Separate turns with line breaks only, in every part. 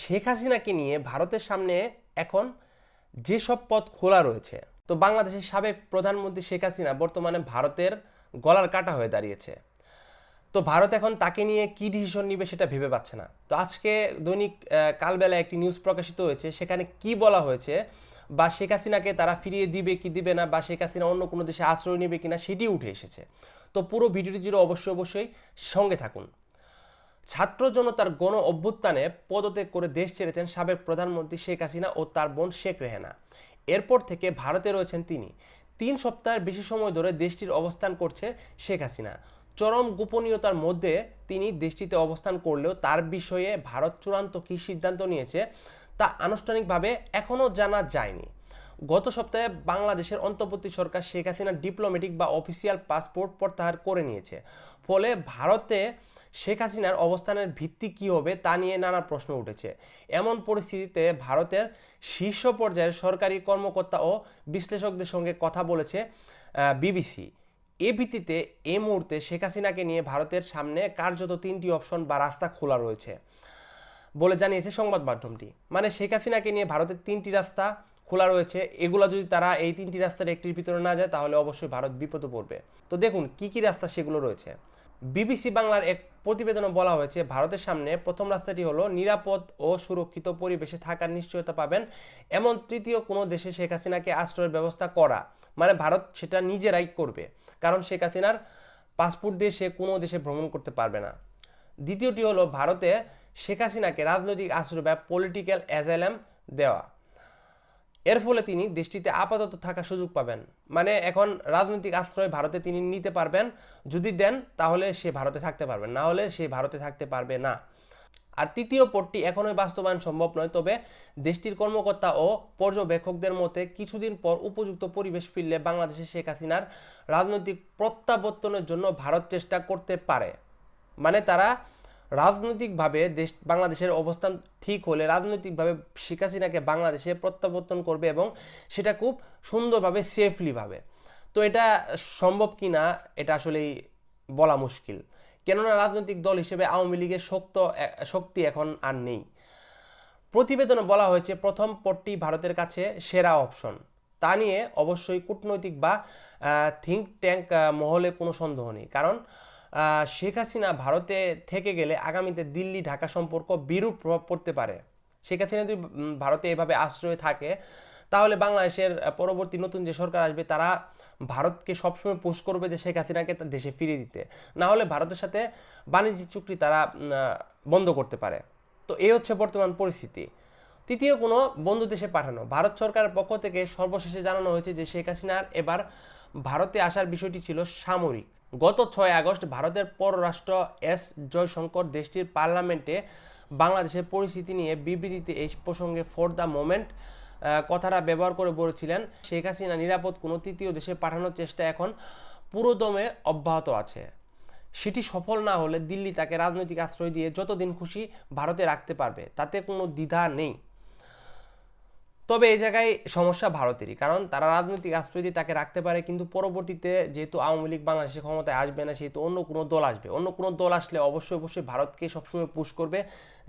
শেখ হাসিনাকে নিয়ে ভারতের সামনে এখন যেসব পথ খোলা রয়েছে, তো বাংলাদেশের সাবেক প্রধানমন্ত্রী শেখ হাসিনা বর্তমানে ভারতের গলার কাটা হয়ে দাঁড়িয়েছে। তো ভারত এখন তাকে নিয়ে কি ডিসিশন নিবে সেটা ভেবে পাচ্ছে না। তো আজকে দৈনিক কালবেলায় একটি নিউজ প্রকাশিত হয়েছে, সেখানে কি বলা হয়েছে বা শেখ হাসিনাকে তারা ফিরিয়ে দিবে কি দিবে না, বা শেখ হাসিনা অন্য কোনো দেশে আশ্রয় নেবে কিনা সেটি উঠে এসেছে। তো পুরো ভিডিওটি জুড়ে অবশ্যই সঙ্গে থাকুন। ছাত্র জনতার গণ অভ্যুত্থানে পদত্যাগ করে দেশ ছেড়েছেন সাবেক প্রধানমন্ত্রী শেখ হাসিনা ও তার বোন শেখ রেহানা। এরপর থেকে ভারতে রয়েছেন তিনি। 3 সপ্তাহের বেশি সময় ধরে দেশটির অবস্থান করছে শেখ হাসিনা। চরম গোপনীয়তার মধ্যে তিনি দেশটিতে অবস্থান করলেও তার বিষয়ে ভারত চূড়ান্ত কী সিদ্ধান্ত নিয়েছে তা আনুষ্ঠানিকভাবে এখনও জানা যায়নি। গত সপ্তাহে বাংলাদেশের অন্তর্বর্তী সরকার শেখ হাসিনার ডিপ্লোম্যাটিক বা অফিসিয়াল পাসপোর্ট প্রত্যাহার করে নিয়েছে। ফলে ভারতে শেখ হাসিনার অবস্থানের ভিত্তি কী হবে তা নিয়ে নানা প্রশ্ন উঠেছে। এমন পরিস্থিতিতে ভারতের শীর্ষ পর্যায়ের সরকারি কর্মকর্তা ও বিশ্লেষকদের সঙ্গে কথা বলেছে বিবিসি। এ ভিত্তিতে এই মুহূর্তে শেখ হাসিনাকে নিয়ে ভারতের সামনে কার্যত 3টি অপশন বা রাস্তা খোলা রয়েছে বলে জানিয়েছে সংবাদ মাধ্যমটি। মানে শেখ হাসিনাকে নিয়ে ভারতের 3টি রাস্তা খোলা রয়েছে। এগুলো যদি তারা এই 3টি রাস্তার একটির ভিতরে না যায় তাহলে অবশ্যই ভারত বিপদে পড়বে। তো দেখুন কি কি রাস্তা সেগুলো রয়েছে। বিবিসি বাংলার এক প্রতিবেদনে বলা হয়েছে, ভারতের সামনে প্রথম রাস্তাটি হলো নিরাপদ ও সুরক্ষিত পরিবেশে থাকার নিশ্চয়তা পাবেন এমন তৃতীয় কোনো দেশে শেখ হাসিনাকে আশ্রয়ের ব্যবস্থা করা। মানে ভারত সেটা নিজেরাই করবে, কারণ শেখ হাসিনার পাসপোর্ট দিয়ে সে কোনো দেশে ভ্রমণ করতে পারবে না। দ্বিতীয়টি হলো ভারতে শেখ হাসিনাকে রাজনৈতিক আশ্রয় বা পলিটিক্যাল অ্যাজাইলাম দেওয়া। এর ফলে তিনি দেশটিতে আপাতত থাকার সুযোগ পাবেন। মানে এখন রাজনৈতিক আশ্রয় ভারতে তিনি নিতে পারবেন, যদি দেন তাহলে সে ভারতে থাকতে পারবেন, না হলে সে ভারতে থাকতে পারবে না। আর তৃতীয় পথটি এখনোই বাস্তবায়ন সম্ভব নয়, তবে দেশটির কর্মকর্তা ও পর্যবেক্ষকদের মতে কিছুদিন পর উপযুক্ত পরিবেশ ফিরলে বাংলাদেশে শেখ হাসিনার রাজনৈতিক প্রত্যাবর্তনের জন্য ভারত চেষ্টা করতে পারে। মানে তারা রাজনৈতিকভাবে বাংলাদেশের অবস্থান ঠিক হলে রাজনৈতিকভাবে শেখ হাসিনাকে বাংলাদেশে প্রত্যাবর্তন করবে, এবং সেটা খুব সুন্দরভাবে সেফলিভাবে। তো এটা সম্ভব কি না এটা আসলেই বলা মুশকিল, কেননা রাজনৈতিক দল হিসেবে আওয়ামী লীগের শক্তি এখন আর নেই। প্রতিবেদনে বলা হয়েছে প্রথম পথটি ভারতের কাছে সেরা অপশন। তা নিয়ে অবশ্যই কূটনৈতিক বা থিঙ্ক ট্যাঙ্ক মহলে কোনো সন্দেহ নেই, কারণ শেখ হাসিনা ভারতে থেকে গেলে আগামীতে দিল্লি ঢাকা সম্পর্ক বিরূপ প্রভাব পড়তে পারে। শেখ হাসিনা যদি ভারতে এভাবে আশ্রয় থাকে তাহলে বাংলাদেশের পরবর্তী নতুন যে সরকার আসবে তারা ভারতকে সবসময় পুশ করবে যে শেখ হাসিনাকে তার দেশে ফিরিয়ে দিতে, না হলে ভারতের সাথে বাণিজ্যিক চুক্তি তারা বন্ধ করতে পারে। তো এই হচ্ছে বর্তমান পরিস্থিতি। তৃতীয় কোনো বন্ধু দেশে পাঠানো। ভারত সরকারের পক্ষ থেকে সর্বশেষে জানানো হয়েছে যে শেখ হাসিনার এবার ভারতে আসার বিষয়টি ছিল সাময়িক। গত 6 আগস্ট ভারতের পররাষ্ট্র এস জয়শঙ্কর দেশটির পার্লামেন্টে বাংলাদেশের পরিস্থিতি নিয়ে বিবৃতিতে এই প্রসঙ্গে ফর দ্য মোমেন্ট কথাটা ব্যবহার করে বলেছিলেন, শেখ হাসিনা নিরাপদ কোনো তৃতীয় দেশে পাঠানোর চেষ্টা এখন পুরোদমে অব্যাহত আছে। সেটি সফল না হলে দিল্লি তাকে রাজনৈতিক আশ্রয় দিয়ে যতদিন খুশি ভারতে রাখতে পারবে, তাতে কোনো দ্বিধা নেই। তবে এই জায়গায় সমস্যা ভারতেরই, কারণ তারা রাজনৈতিক আশ্রয় দিয়ে তাকে রাখতে পারে, কিন্তু পরবর্তীতে যেহেতু আওয়ামী লীগ বাংলাদেশের ক্ষমতায় আসবে না, সেহেতু অন্য কোনো দল আসবে। অন্য কোনো দল আসলে অবশ্যই ভারতকে সবসময় পুশ করবে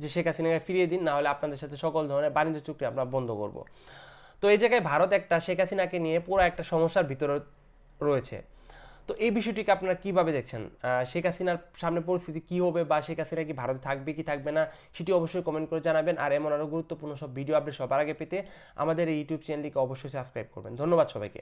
যে শেখ হাসিনাকে ফিরিয়ে দিন, না হলে আপনাদের সাথে সকল ধরনের বাণিজ্য চুক্তি আমরা বন্ধ করব। তো এই জায়গায় ভারত একটা শেখ হাসিনাকে নিয়ে পুরো একটা সমস্যার ভিতরে রয়েছে। তো এই বিষয়টিকে আপনারা কিভাবে দেখছেন? শেখ হাসিনার সামনে পরিস্থিতি কি হবে, বা শেখ হাসিনা কি ভারতে থাকবে কি থাকবে না, সেটি অবশ্যই কমেন্ট করে জানাবেন। আর এমন আরও গুরুত্বপূর্ণ সব ভিডিও আপডেট সবার আগে পেতে আমাদের এই ইউটিউব চ্যানেলটিকে অবশ্যই সাবস্ক্রাইব করবেন। ধন্যবাদ সবাইকে।